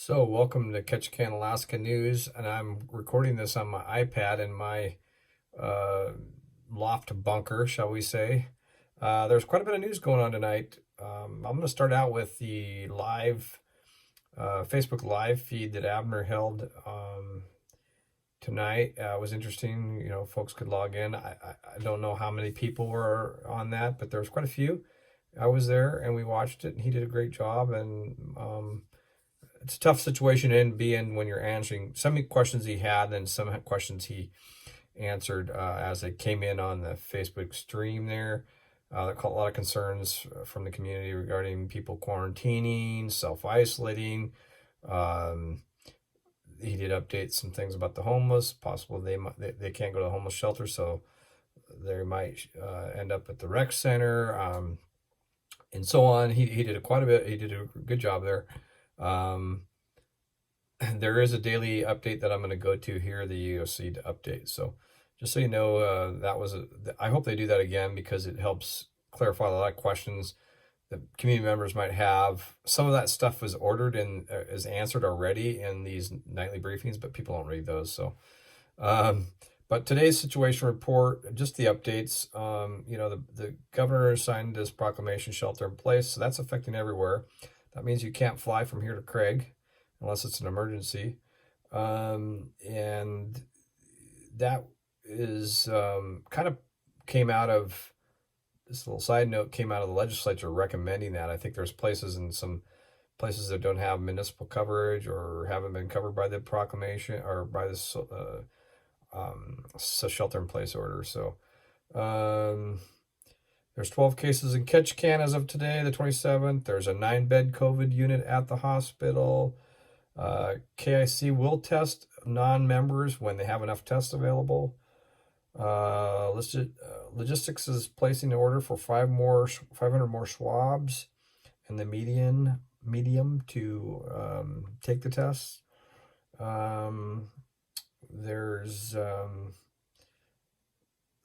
So, welcome to Ketchikan, Alaska News, and I'm recording this on my iPad in my uh, loft bunker, shall we say. There's quite a bit of news going on tonight. I'm going to start out with the live Facebook Live feed that Abner held tonight. It was interesting. You know, folks could log in. I don't know how many people were on that, but there was quite a few. I was there and we watched it, and he did a great job. And it's a tough situation to be in when you're answering some questions he had and some questions he answered as they came in on the Facebook stream there. There a lot of concerns from the community regarding people quarantining, self-isolating. Um, he did update some things about the homeless. Possible they can't go to the homeless shelter, so they might end up at the rec center, and so on. He did quite a bit. He did a good job there. There is a daily update that I'm going to go to here, the EOC update. So just so you know, I hope they do that again because it helps clarify a lot of questions that community members might have. Some of that stuff was ordered and is answered already in these nightly briefings, but people don't read those. So, but today's situation report, just the updates. The governor signed this proclamation, shelter in place, so that's affecting everywhere. That means you can't fly from here to Craig unless it's an emergency. And that is kind of came out of this little side note, came out of the legislature recommending that. I think there's some places that don't have municipal coverage or haven't been covered by the proclamation or by this shelter in place order. So there's 12 cases in Ketchikan as of today, the 27th. There's a 9-bed COVID unit at the hospital. KIC will test non-members when they have enough tests available. Logistics is placing an order for 500 more swabs in the medium to take the tests.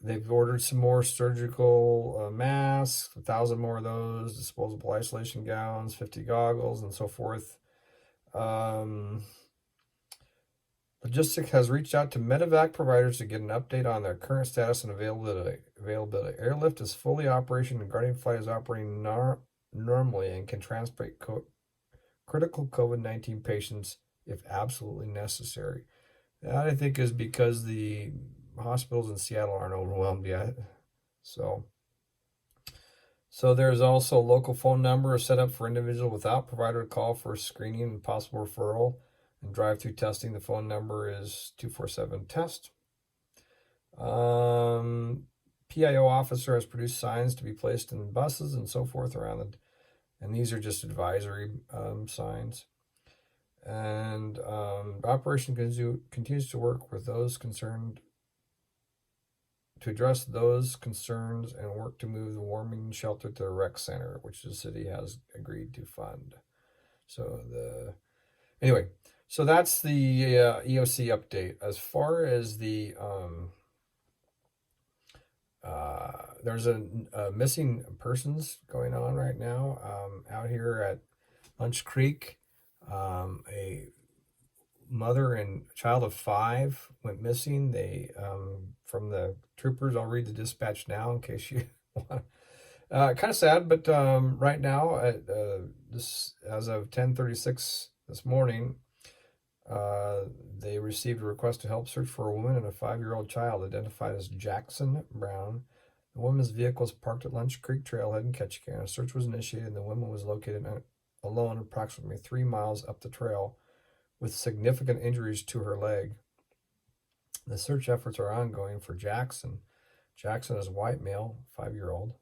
They've ordered some more surgical masks, 1,000 more of those, disposable isolation gowns, 50 goggles, and so forth. Logistics has reached out to medevac providers to get an update on their current status and availability. Airlift is fully operational and Guardian Flight is operating normally and can transport critical COVID-19 patients if absolutely necessary. That, I think, is because the hospitals in Seattle aren't overwhelmed yet. So there's also a local phone number set up for individuals without provider to call for screening and possible referral. And drive-through testing, the phone number is 247-TEST. PIO officer has produced signs to be placed in buses and so forth around and these are just advisory signs. And operation continues to work with those concerned to address those concerns and work to move the warming shelter to the rec center, which the city has agreed to fund. Anyway, so that's the EOC update. As far as the there's a missing persons going on right now out here at Lunch Creek. A mother and child of 5 went missing. They from the troopers. I'll read the dispatch now in case you want. Kind of sad, but right now at this as of 10:36 this morning. They received a request to help search for a woman and a 5-year-old child identified as Jackson Brown. The woman's vehicle is parked at Lunch Creek Trailhead in Ketchikan. A search was initiated and the woman was located alone approximately 3 miles up the trail with significant injuries to her leg. The search efforts are ongoing for Jackson. Jackson is a white male, 5-year-old,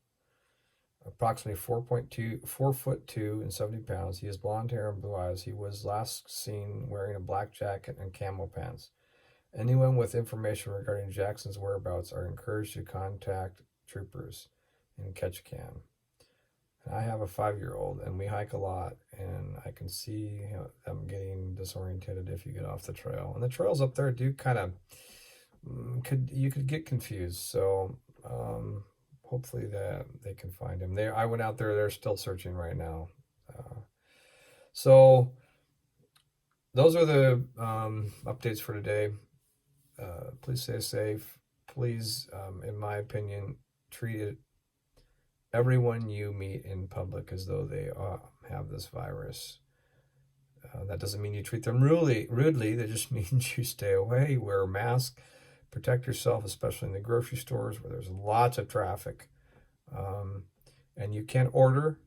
approximately 4'2" and 70 pounds. He has blonde hair and blue eyes. He was last seen wearing a black jacket and camo pants. Anyone with information regarding Jackson's whereabouts are encouraged to contact troopers in Ketchikan. I have a 5-year-old and we hike a lot, and I can see them getting disoriented if you get off the trail. And the trails up there do kind of you could get confused. So hopefully that they can find him. I went out there. They're still searching right now. So those are the updates for today. Please stay safe. Please, in my opinion, treat everyone you meet in public as though they have this virus. That doesn't mean you treat them rudely. That just means you stay away, wear a mask, protect yourself, especially in the grocery stores where there's lots of traffic. And you can order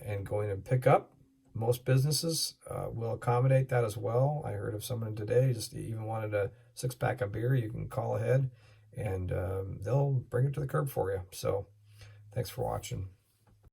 and go in and pick up. Most businesses will accommodate that as well. I heard of someone today just even wanted a 6-pack of beer. You can call ahead and they'll bring it to the curb for you. So thanks for watching.